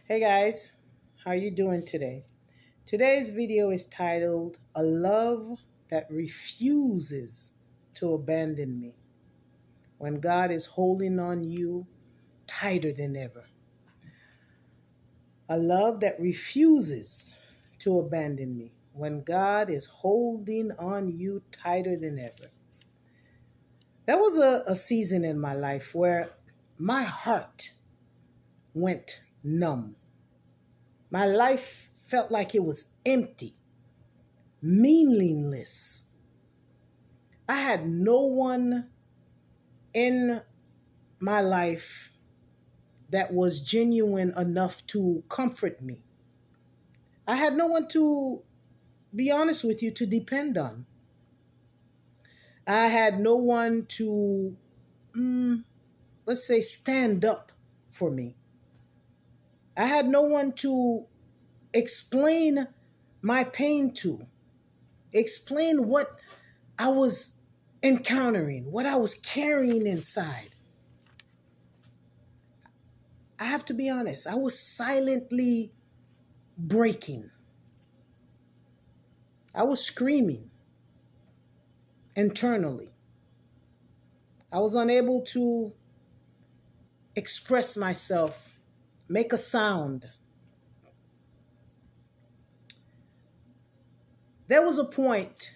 Hey guys, how you doing today? Today's video is titled A Love That Refuses to Abandon Me When God is Holding on You Tighter Than Ever. A love that refuses to abandon me when God is holding on you tighter than ever. There was a season in my life where my heart went numb. My life felt like it was empty, meaningless. I had no one in my life that was genuine enough to comfort me. I had no one to be honest with you to depend on. I had no one to, let's say, stand up for me. I had no one to explain my pain to, explain what I was encountering, what I was carrying inside. I have to be honest, I was silently breaking. I was screaming internally. I was unable to express myself, make a sound. There was a point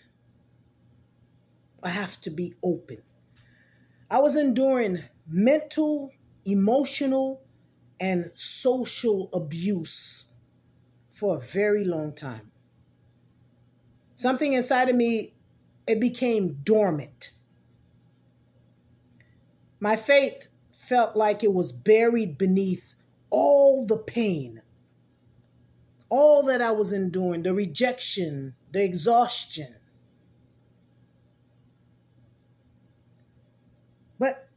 I have to be open. I was enduring mental, emotional, and social abuse for a very long time. Something inside of me, it became dormant. My faith felt like it was buried beneath all the pain, all that I was enduring, the rejection, the exhaustion. But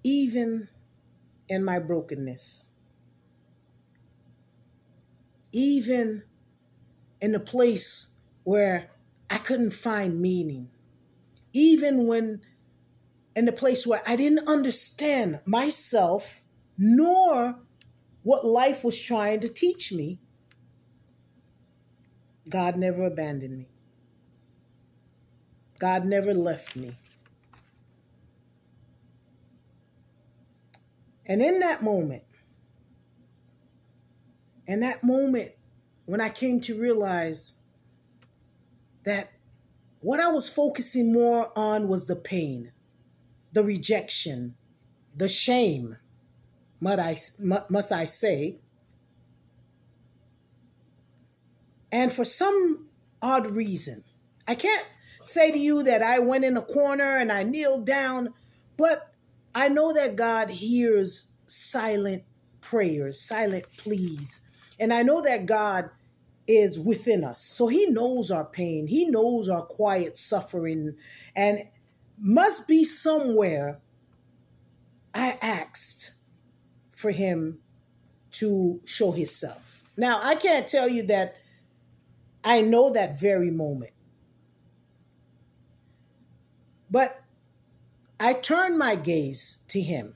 even in my brokenness, even in the place where I couldn't find meaning, even when in the place where I didn't understand myself nor what life was trying to teach me, God never abandoned me. God never left me. And in that moment, when I came to realize that what I was focusing more on was the pain, the rejection, the shame, must I say. And for some odd reason, I can't say to you that I went in a corner and I kneeled down, but I know that God hears silent prayers, silent pleas. And I know that God is within us. So he knows our pain. He knows our quiet suffering. And must be somewhere I asked for him to show himself. Now, I can't tell you that I know that very moment. But I turned my gaze to him.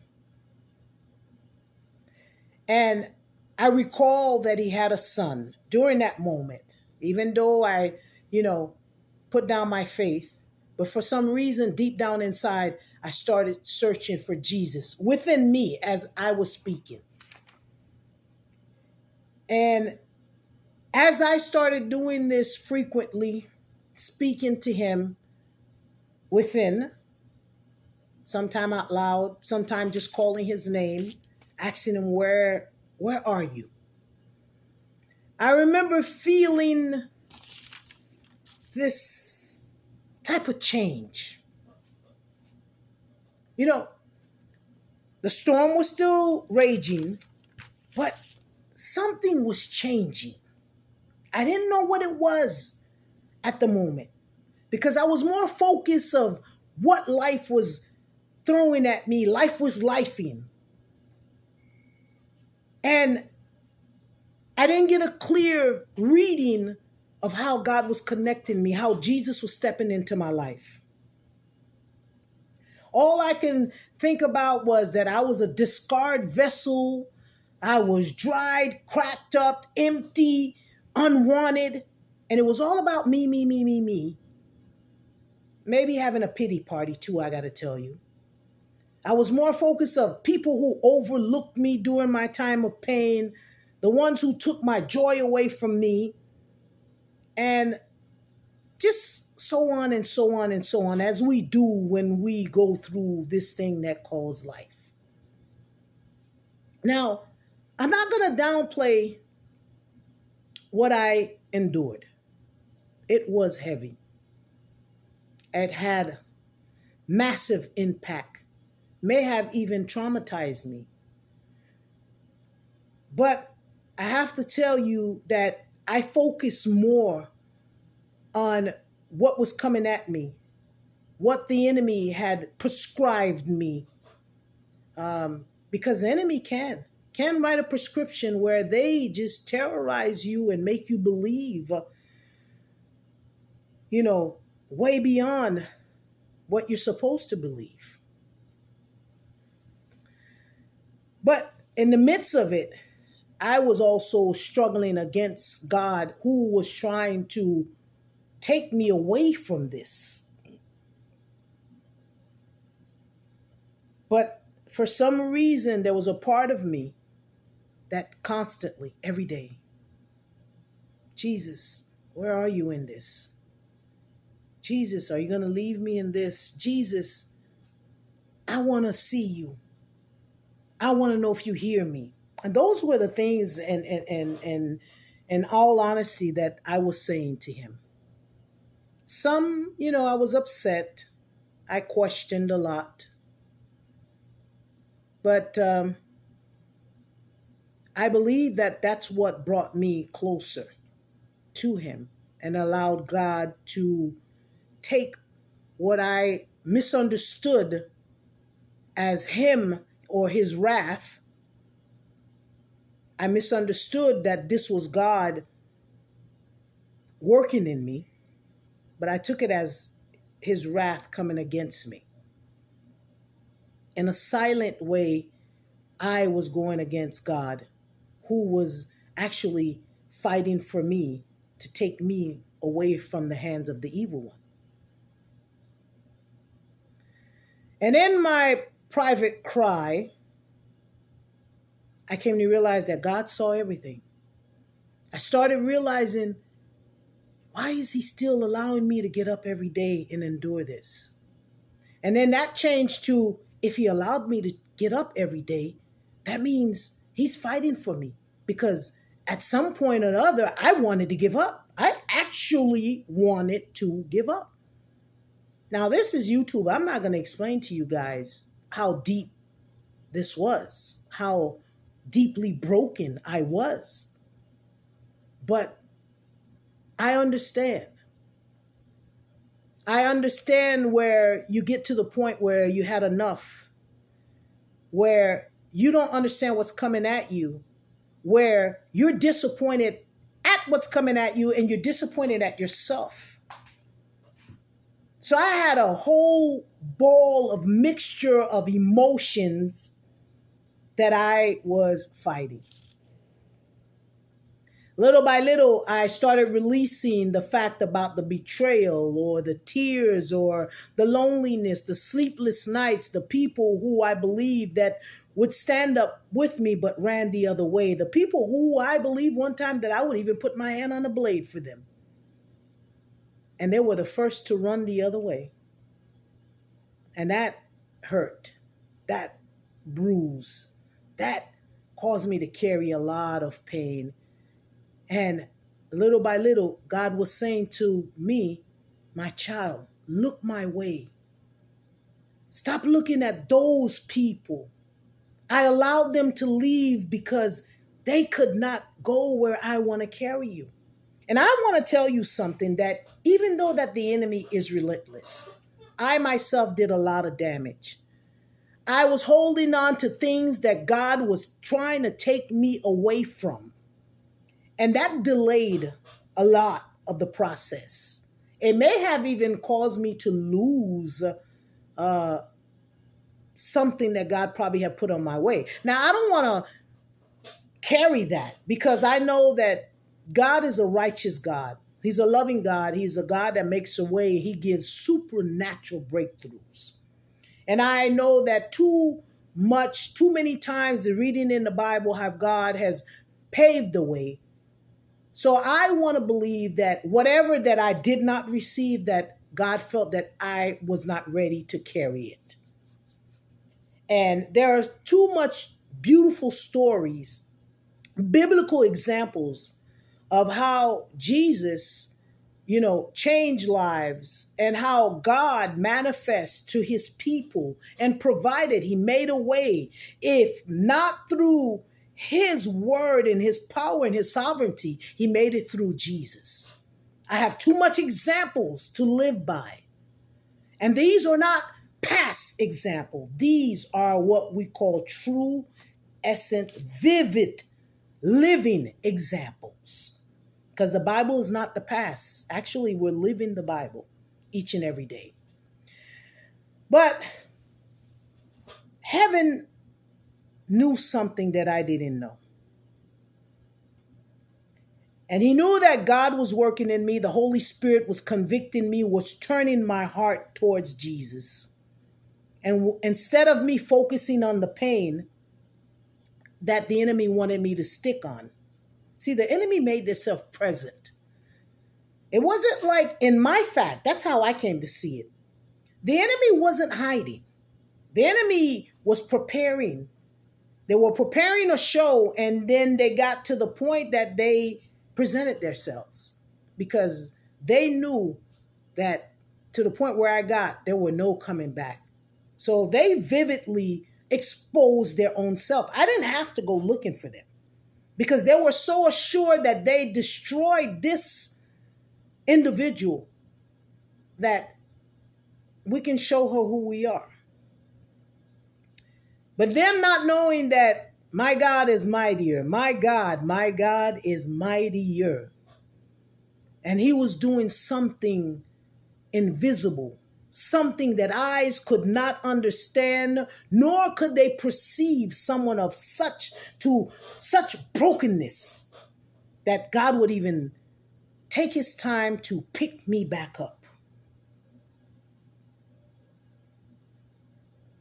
And I recall that he had a son during that moment, even though I, put down my faith. But for some reason, deep down inside, I started searching for Jesus within me as I was speaking. And as I started doing this frequently, speaking to him within, sometime out loud, sometime just calling his name, asking him, where are you? I remember feeling this type of change. The storm was still raging, but something was changing. I didn't know what it was at the moment because I was more focused of what life was throwing at me. Life was lifing. And I didn't get a clear reading of how God was connecting me, how Jesus was stepping into my life. All I can think about was that I was a discard vessel I was dried, cracked up, empty, unwanted. And it was all about me, me, me, me, me. Maybe having a pity party too, I got to tell you. I was more focused of people who overlooked me during my time of pain, the ones who took my joy away from me, and just so on and so on and so on, as we do when we go through this thing that calls life. Now, I'm not going to downplay what I endured. It was heavy. It had massive impact, may have even traumatized me. But I have to tell you that I focused more on what was coming at me, what the enemy had prescribed me. Because the enemy can write a prescription where they just terrorize you and make you believe, way beyond what you're supposed to believe. But in the midst of it, I was also struggling against God, who was trying to take me away from this. But for some reason, there was a part of me that constantly, every day, Jesus, where are you in this? Jesus, are you going to leave me in this? Jesus, I want to see you. I want to know if you hear me. And those were the things, and in all honesty, that I was saying to him. Some, I was upset. I questioned a lot. But I believe that that's what brought me closer to him and allowed God to take what I misunderstood as him or his wrath. I misunderstood that this was God working in me, but I took it as his wrath coming against me. In a silent way, I was going against God, who was actually fighting for me to take me away from the hands of the evil one. And in my private cry, I came to realize that God saw everything. I started realizing, why is he still allowing me to get up every day and endure this? And then that changed to, if he allowed me to get up every day, that means he's fighting for me. Because at some point or other, I wanted to give up. I actually wanted to give up. Now, this is YouTube. I'm not going to explain to you guys how deep this was, how deeply broken I was. But I understand. I understand where you get to the point where you had enough, where you don't understand what's coming at you, where you're disappointed at what's coming at you and you're disappointed at yourself. So I had a whole ball of mixture of emotions that I was fighting. Little by little, I started releasing the fact about the betrayal or the tears or the loneliness, the sleepless nights, the people who I believed that would stand up with me but ran the other way. The people who I believed one time that I would even put my hand on a blade for them. And they were the first to run the other way. And that hurt, that bruise, that caused me to carry a lot of pain. And little by little, God was saying to me, my child, look my way. Stop looking at those people. I allowed them to leave because they could not go where I want to carry you. And I want to tell you something, that even though that the enemy is relentless, I myself did a lot of damage. I was holding on to things that God was trying to take me away from. And that delayed a lot of the process. It may have even caused me to lose something that God probably had put on my way. Now, I don't want to carry that because I know that God is a righteous God. He's a loving God. He's a God that makes a way. He gives supernatural breakthroughs. And I know that too many times the reading in the Bible have God has paved the way. So I want to believe that whatever that I did not receive, that God felt that I was not ready to carry it. And there are too much beautiful stories, biblical examples of how Jesus, changed lives and how God manifests to his people and provided. He made a way. If not through his word and his power and his sovereignty, he made it through Jesus. I have too much examples to live by. And these are not past examples. These are what we call true essence, vivid, living examples. Because the Bible is not the past. Actually, we're living the Bible each and every day. But heaven knew something that I didn't know. And he knew that God was working in me. The Holy Spirit was convicting me, was turning my heart towards Jesus. And instead of me focusing on the pain that the enemy wanted me to stick on. See, the enemy made themselves present. It wasn't like in my fact. That's how I came to see it. The enemy wasn't hiding. The enemy was preparing. They were preparing a show, and then they got to the point that they presented themselves because they knew that to the point where I got, there were no coming back. So they vividly exposed their own self. I didn't have to go looking for them because they were so assured that they destroyed this individual that we can show her who we are. But them not knowing that my God is mightier. My God is mightier. And he was doing something invisible, something that eyes could not understand, nor could they perceive someone of such brokenness that God would even take his time to pick me back up.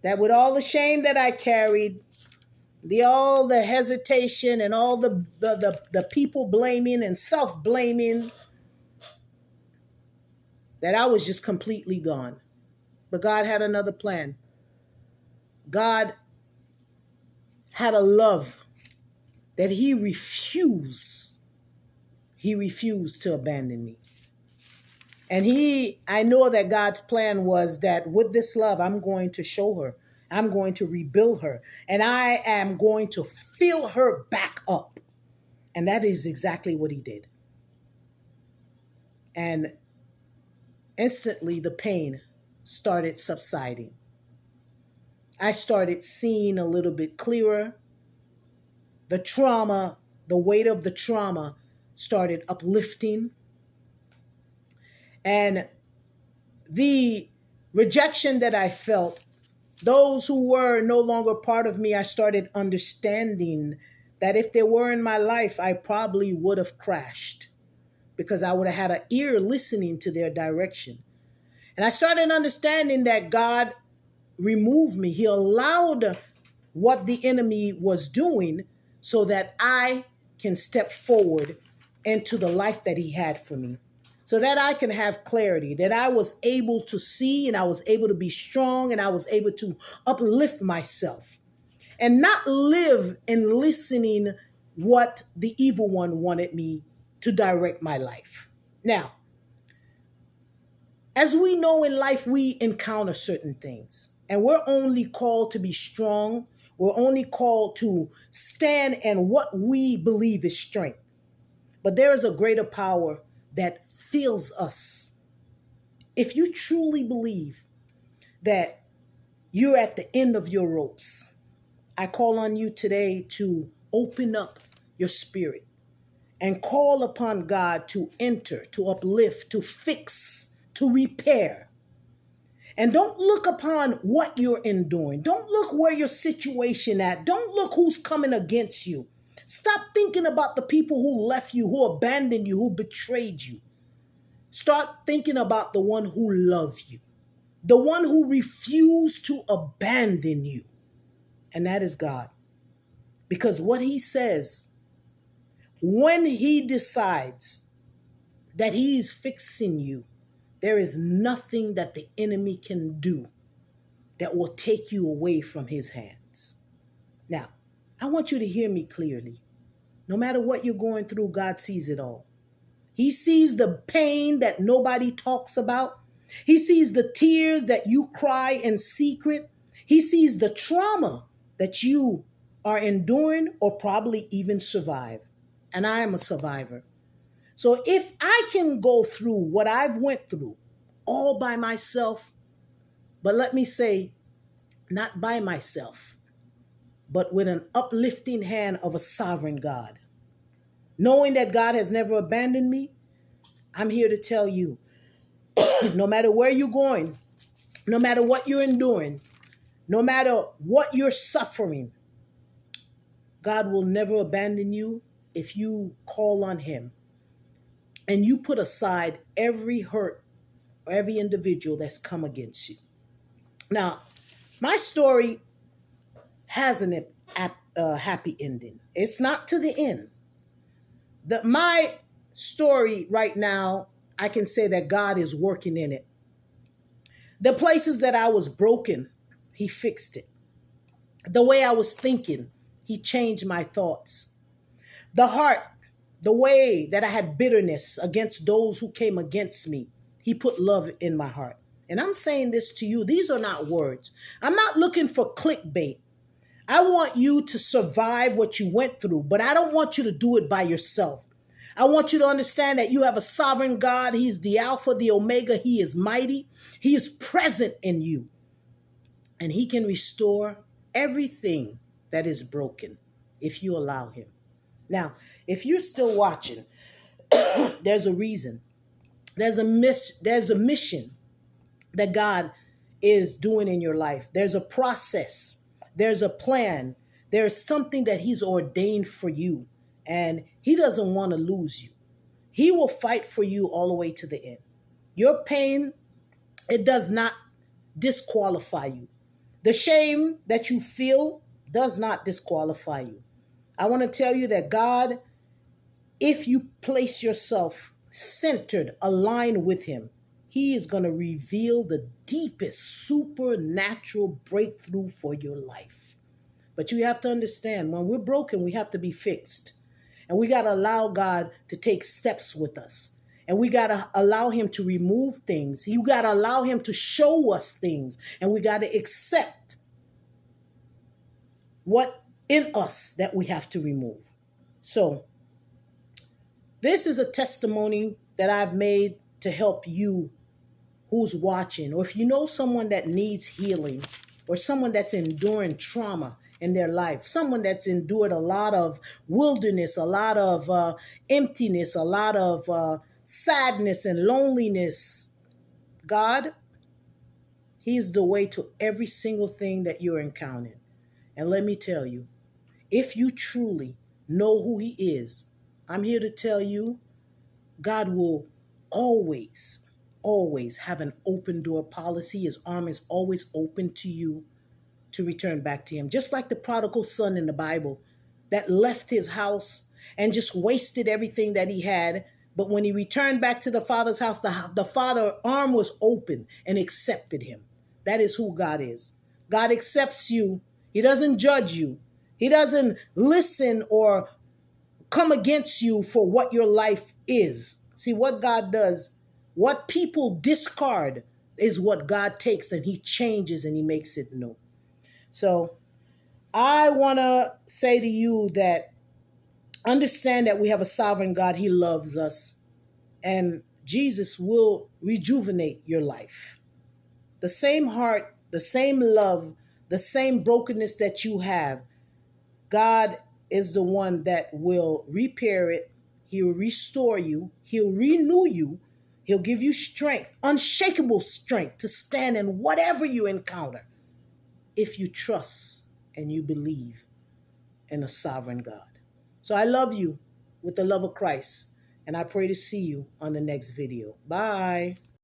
That with all the shame that I carried, all the hesitation and all the people blaming and self-blaming, that I was just completely gone. But God had another plan. God had a love that he refused to abandon me. And I know that God's plan was that with this love, I'm going to show her. I'm going to rebuild her. And I am going to fill her back up. And that is exactly what he did. And instantly the pain started subsiding. I started seeing a little bit clearer. The trauma, the weight of the trauma started uplifting. And the rejection that I felt, those who were no longer part of me, I started understanding that if they were in my life, I probably would have crashed because I would have had an ear listening to their direction. And I started understanding that God removed me. He allowed what the enemy was doing so that I can step forward into the life that he had for me. So that I can have clarity, that I was able to see and I was able to be strong and I was able to uplift myself and not live in listening what the evil one wanted me to direct my life. Now, as we know in life, we encounter certain things and we're only called to be strong. We're only called to stand in what we believe is strength. But there is a greater power that fills us. If you truly believe that you're at the end of your ropes, I call on you today to open up your spirit and call upon God to enter, to uplift, to fix, to repair. And don't look upon what you're enduring. Don't look where your situation at. Don't look who's coming against you. Stop thinking about the people who left you, who abandoned you, who betrayed you. Start thinking about the one who loves you, the one who refused to abandon you. And that is God. Because what he says, when he decides that he is fixing you, there is nothing that the enemy can do that will take you away from his hands. Now, I want you to hear me clearly. No matter what you're going through, God sees it all. He sees the pain that nobody talks about. He sees the tears that you cry in secret. He sees the trauma that you are enduring or probably even survive. And I am a survivor. So if I can go through what I've went through all by myself, but let me say, not by myself, but with an uplifting hand of a sovereign God, knowing that God has never abandoned me, I'm here to tell you, no matter where you're going, no matter what you're enduring, no matter what you're suffering, God will never abandon you if you call on him and you put aside every hurt or every individual that's come against you. Now, my story has a happy ending. It's not to the end. My story right now, I can say that God is working in it. The places that I was broken, he fixed it. The way I was thinking, he changed my thoughts. The heart, the way that I had bitterness against those who came against me, he put love in my heart. And I'm saying this to you. These are not words. I'm not looking for clickbait. I want you to survive what you went through, but I don't want you to do it by yourself. I want you to understand that you have a sovereign God. He's the Alpha, the Omega. He is mighty. He is present in you. And he can restore everything that is broken if you allow him. Now, if you're still watching, there's a reason. There's a mission that God is doing in your life. There's a process. There's a plan. There's something that he's ordained for you. And he doesn't want to lose you. He will fight for you all the way to the end. Your pain, it does not disqualify you. The shame that you feel does not disqualify you. I want to tell you that God, if you place yourself centered, aligned with him, he is going to reveal the deepest supernatural breakthrough for your life. But you have to understand, when we're broken, we have to be fixed. And we got to allow God to take steps with us. And we got to allow him to remove things. You got to allow him to show us things. And we got to accept what in us that we have to remove. So this is a testimony that I've made to help you who's watching. Or if you know someone that needs healing, or someone that's enduring trauma in their life, someone that's endured a lot of wilderness, a lot of emptiness, a lot of sadness and loneliness. God, he's the way to every single thing that you're encountering. And let me tell you, if you truly know who he is, I'm here to tell you, God will always have an open door policy. His arm is always open to you to return back to him. Just like the prodigal son in the Bible that left his house and just wasted everything that he had. But when he returned back to the father's house, the father's arm was open and accepted him. That is who God is. God accepts you. He doesn't judge you. He doesn't listen or come against you for what your life is. See, what God does, what people discard is what God takes, and he changes and he makes it new. So I want to say to you that understand that we have a sovereign God. He loves us, and Jesus will rejuvenate your life. The same heart, the same love, the same brokenness that you have, God is the one that will repair it. He'll restore you. He'll renew you. He'll give you strength, unshakable strength to stand in whatever you encounter, if you trust and you believe in a sovereign God. So I love you with the love of Christ, and I pray to see you on the next video. Bye.